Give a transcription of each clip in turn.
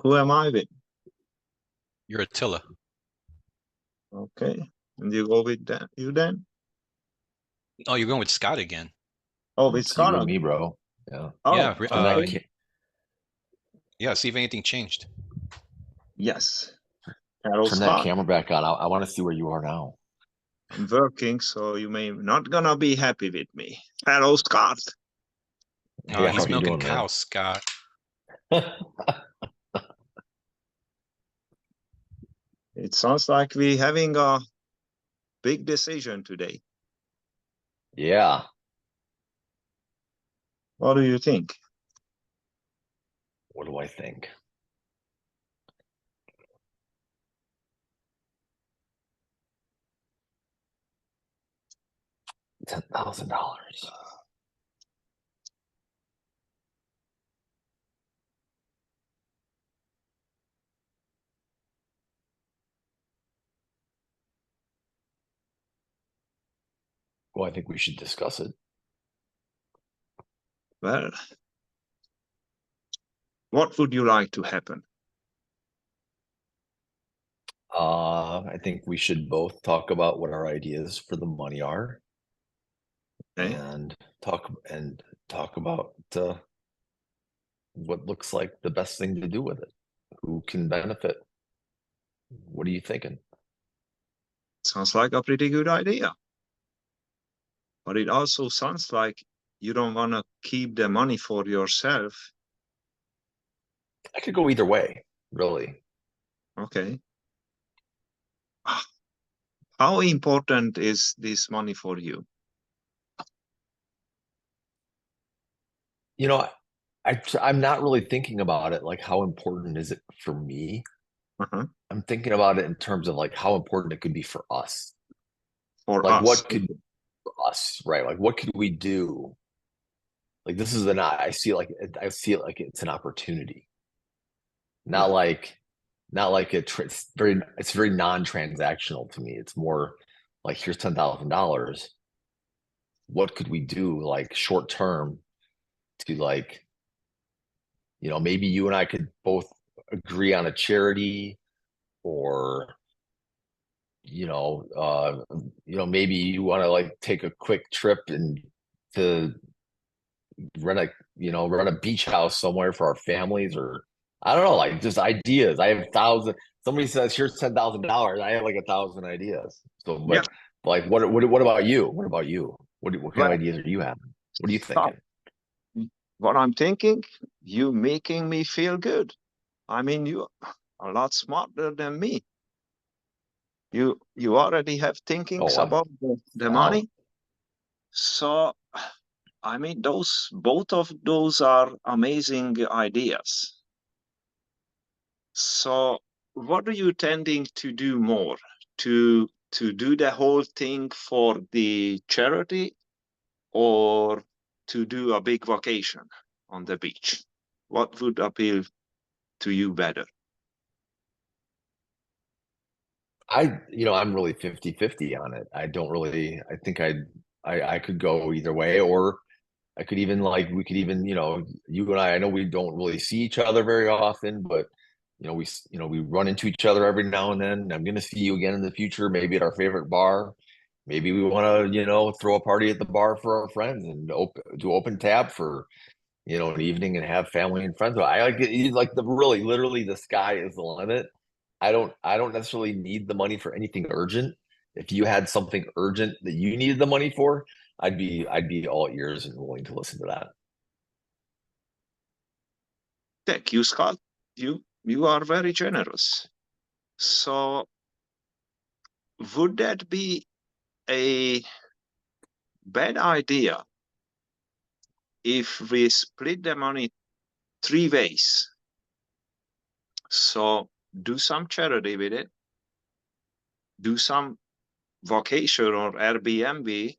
Who am I with? You're Attila. Okay. And you go with that, you then? Oh, you're going with Scott again. Oh, with It's you and Scott. me, bro. Yeah. Oh, Yeah, From that okay. yeah, see if anything changed. Yes. Hello, turn that Scott. camera back on. I want to see where you are now. I'm working, so you may not gonna be happy with me. Hello, Scott. Oh, Hey, how he's are you milking doing, man? cows, Scott. It sounds like we having a big decision today. Yeah. What do you think? What do I think? $10,000. Well, I think we should discuss it. Well, what would you like to happen? I think we should both talk about what our ideas for the money are, Okay. and talk about what looks like the best thing to do with it. Who can benefit? What are you thinking? Sounds like a pretty good idea. But it also sounds like you don't want to keep the money for yourself. I could go either way, really. Okay. How important is this money for you? You know, I'm not really thinking about it like how important is it for me. Uh-huh. I'm thinking about it in terms of like how important it could be for us. For Like us. what could for us, right? Like what could we do? Like this is I see it like it's an opportunity. Not like it's very non-transactional to me. It's more like here's $10,000. What could we do like short term to like, maybe you and I could both agree on a charity, or maybe you want to like take a quick trip and to rent a beach house somewhere for our families, or I don't know, like just ideas. I have thousand. Somebody says here's $10,000. I have like 1,000 ideas. So, Yeah. but like, what about you? What about you? What kind of Well, ideas are you having? What are you stop. thinking? What I'm thinking, you making me feel good. I mean, you are a lot smarter than me. You already have thinkings Oh, what? about the Wow. money. So, I mean, both of those are amazing ideas. So, what are you tending to do more? To do the whole thing for the charity, or to do a big vacation on the beach? What would appeal to you better? I'm really 50-50 on it. I don't really, I think I could go either way, or I could even like, we could even, you and I know we don't really see each other very often, but we run into each other every now and then. I'm going to see you again in the future, maybe at our favorite bar. Maybe we want to, throw a party at the bar for our friends and do open tap for, an evening and have family and friends. I like it, like the really, literally the sky is the limit. I don't necessarily need the money for anything urgent. If you had something urgent that you needed the money for, I'd be all ears and willing to listen to that. Thank you, Scott. You are very generous. So, would that be a bad idea if we split the money three ways? So, do some charity with it, do some vacation or Airbnb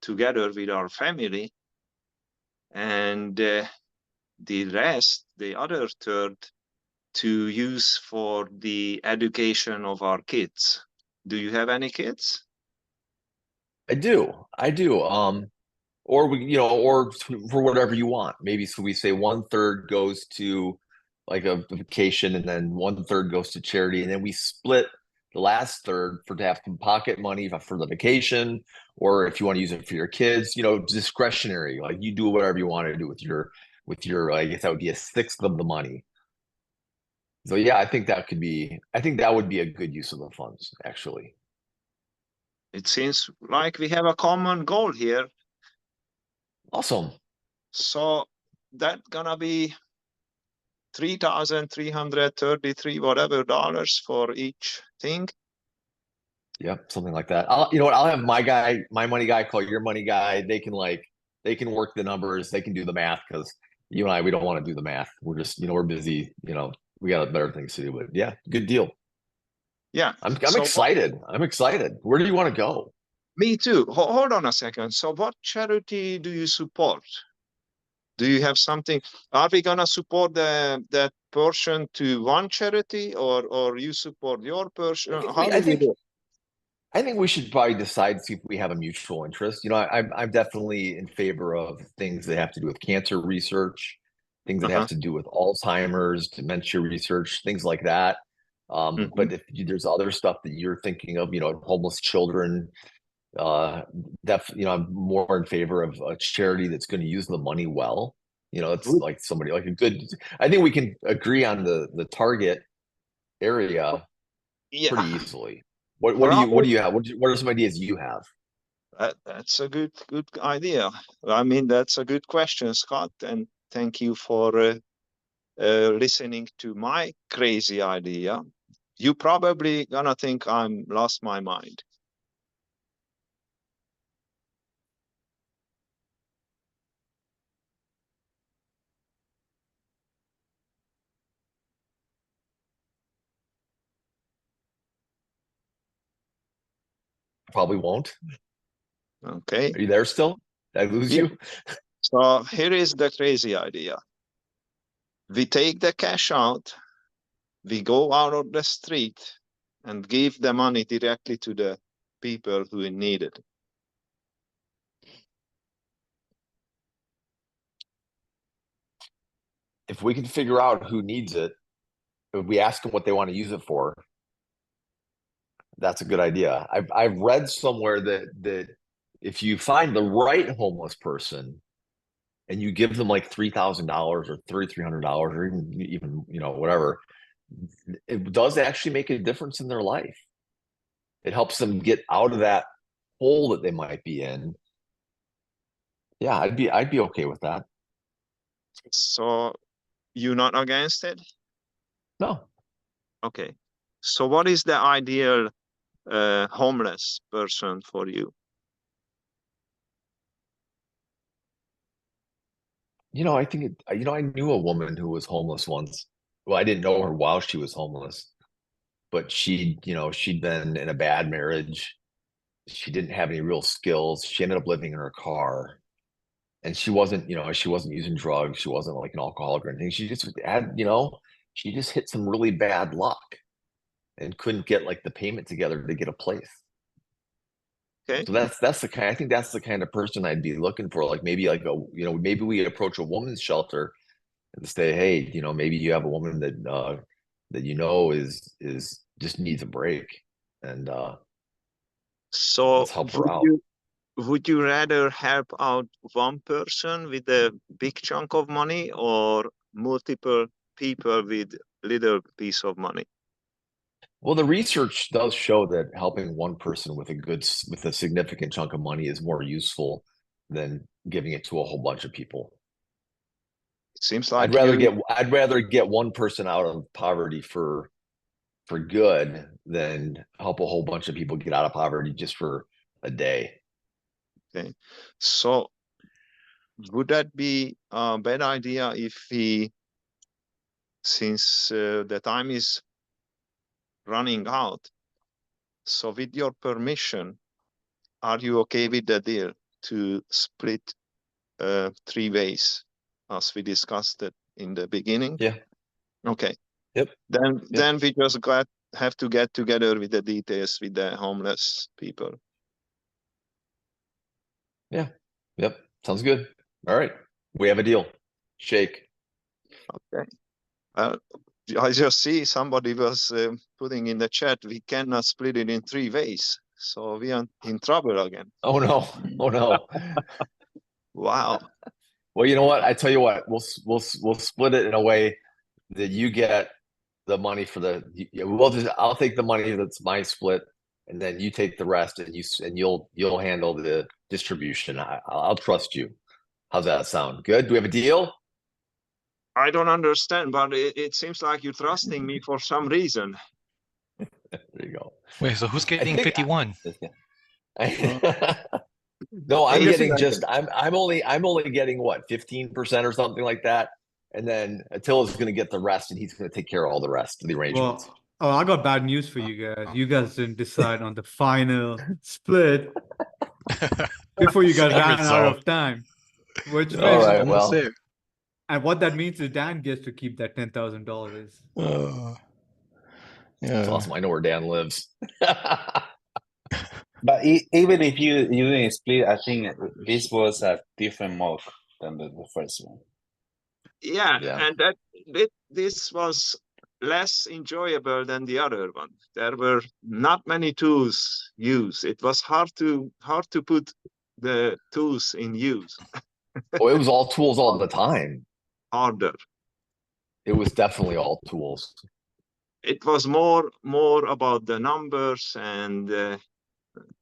together with our family, and the rest, the other third, to use for the education of our kids. Do you have any kids? I do. Or we, or for whatever you want. Maybe so we say one third goes to like a vacation, and then 1/3 goes to charity, and then we split the last third to have some pocket money for the vacation, or if you want to use it for your kids, discretionary. Like you do whatever you want to do with your. I guess that would be a sixth of the money. So yeah, I think that would be a good use of the funds, actually. It seems like we have a common goal here. Awesome. So that gonna be $3,333 whatever dollars for each thing. Yep, something like that. I'll have my money guy call your money guy. They can work the numbers, they can do the math, because you and I, we don't want to do the math. We're just, we're busy, we got better things to do. But yeah, good deal. Yeah. I'm So excited. I'm excited. Where do you want to go? me too. Hold on a second. So what charity do you support? Do you have something? Are we gonna support that person to one charity, or you support your person? How do we do it? I think we should probably decide, see if we have a mutual interest. I'm definitely in favor of things that have to do with cancer research, things that have to do with Alzheimer's, dementia research, things like that. But if there's other stuff that you're thinking of, homeless children, I'm more in favor of a charity that's going to use the money well. It's like somebody like a good. I think we can agree on the target area pretty Yeah. easily. What do you have? What are some ideas you have? That's a good idea. I mean, that's a good question, Scott, and thank you for listening to my crazy idea. You probably gonna think I'm lost my mind. Probably won't. Okay. Are you there still? Did I lose you? So here is the crazy idea. We take the cash out, we go out of the street and give the money directly to the people who need it. If we can figure out who needs it, if we ask them what they want to use it for, that's a good idea. I've read somewhere that if you find the right homeless person and you give them like $3,000 or $3,300 or even whatever, it does actually make a difference in their life. It helps them get out of that hole that they might be in. Yeah, I'd be okay with that. So you're not against it? No. Okay. So what is the ideal homeless person for you? I think I knew a woman who was homeless once. Well, I didn't know her while she was homeless, but she'd been in a bad marriage. She didn't have any real skills. She ended up living in her car, and she wasn't using drugs. She wasn't like an alcoholic or anything. She just hit some really bad luck and couldn't get like the payment together to get a place. Okay. So I think that's the kind of person I'd be looking for. Like maybe maybe we approach a woman's shelter and say, hey, maybe you have a woman that is just needs a break, and So let's help her out. would you rather help out one person with a big chunk of money or multiple people with little piece of money? Well, the research does show that helping one person with a significant chunk of money is more useful than giving it to a whole bunch of people. It seems like I'd rather get one person out of poverty for good than help a whole bunch of people get out of poverty just for a day. Okay. So would that be a bad idea if we, since the time is running out, so with your permission, are you okay with the deal to split 3 ways as we discussed it in the beginning? Yeah. Okay. Yep. Then we just have to get together with the details with the homeless people. Yeah. Yep. Sounds good. All right. We have a deal. Shake. Okay. Uh, I just see somebody was putting in the chat, we cannot split it in 3 ways. So we are in trouble again. Oh no, oh no. Wow. Well, you know what? I tell you what, we'll split it in a way that you get the money for the. I'll take the money that's my split, and then you take the rest, and you'll handle the distribution. I'll trust you. How's that sound? Good. Do we have a deal? I don't understand, but it seems like you're trusting me for some reason. There you go. Wait, so who's getting think- 51? No, I'm Hey, getting listen, just I'm only getting what 15% or something like that, and then Attila's going to get the rest, and he's going to take care of all the rest of the arrangements. Well, I got bad news for you guys. You guys didn't decide on the final split before you guys ran out of time. Which All means, right, Almost well. there. and what that means is Dan gets to keep that $10,000. Yeah. That's awesome. I know where Dan lives. But even if you didn't split, I think this was a different mock than the first one. Yeah, Yeah. and this was less enjoyable than the other one. There were not many tools used. It was hard to put the tools in use. Oh, it was all tools all the time. Harder. It was definitely all tools. It was more about the numbers and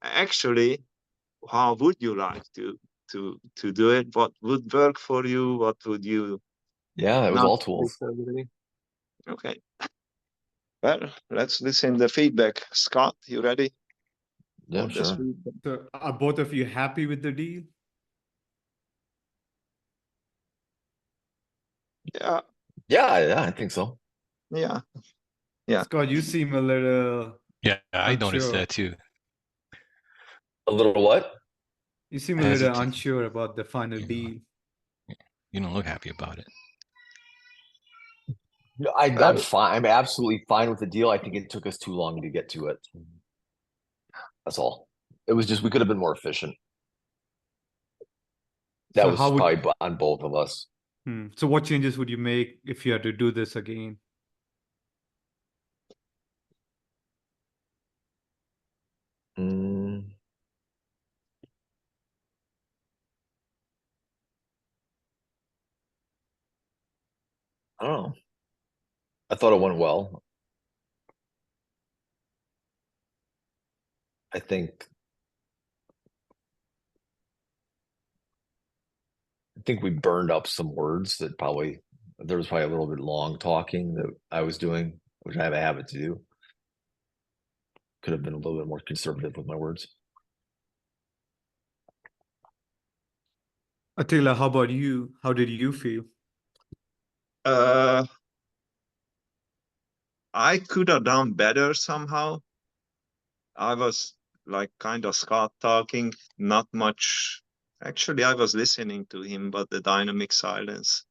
actually, how would you like to do it? What would work for you? What would you? Yeah, it was not all tools. necessarily? Okay. Well, let's listen to the feedback. Scott, you ready? Yeah, For this sure. feedback? So are both of you happy with the deal? Yeah, Yeah, I think so. yeah. Yeah. Scott, you seem a little Yeah, I noticed unsure. that too. A little what? You seem a little Hesitant. unsure about the final Yeah. deal. You don't look happy about it. No, I'm fine. I'm absolutely fine with the deal. I think it took us too long to get to it. That's all. It was just we could have been more efficient. That So was how would probably on both of us. So what changes would you make if you had to do this again? Mm, I don't know. I thought it went well. I think we burned up some words that there was probably a little bit long talking that I was doing, which I have a habit to do. Could have been a little bit more conservative with my words. Attila, how about you? How did you feel? I could have done better somehow. I was like kind of Scott talking, not much. Actually, I was listening to him, but the dynamic silence.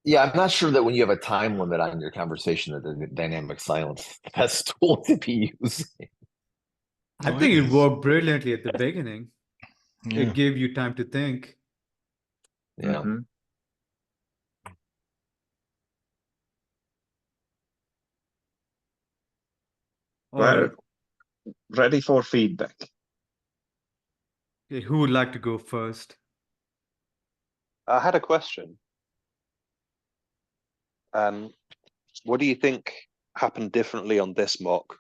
Yeah, I'm not sure that when you have a time limit on your conversation that the dynamic silence is the best tool to be using. I Oh, think it it is. worked brilliantly at the beginning. Yeah. It gave you time to think. Yeah. Mhm. All Well, right. ready for feedback. Okay, who would like to go first? I had a question. What do you think happened differently on this mock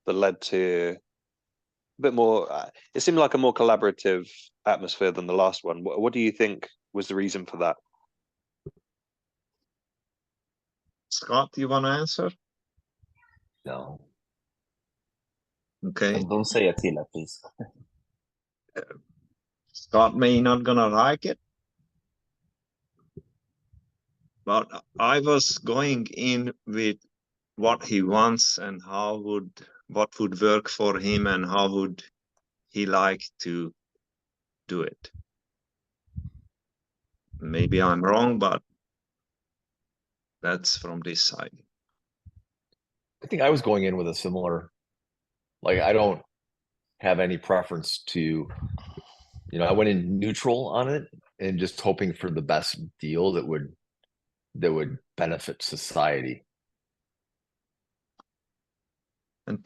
that led to a bit more? It seemed like a more collaborative atmosphere than the last one. What do you think was the reason for that? Scott, you want to answer? No. Okay. And don't say Attila, please. Scott may not gonna like it, but I was going in with what he wants and what would work for him and how would he like to do it. Maybe I'm wrong, but that's from this side. I think I was going in with a similar, like, I don't have any preference to, I went in neutral on it and just hoping for the best deal that would would benefit society. And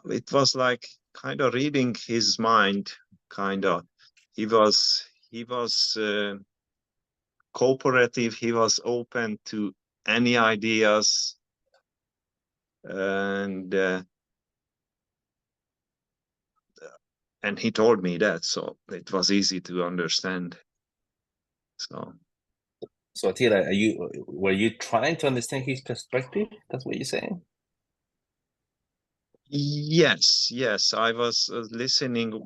it was like kind of reading his mind, kind of. He was cooperative. He was open to any ideas, and he told me that, so it was easy to understand. So Attila, were you trying to understand his perspective? That's what you're saying? Yes, I was listening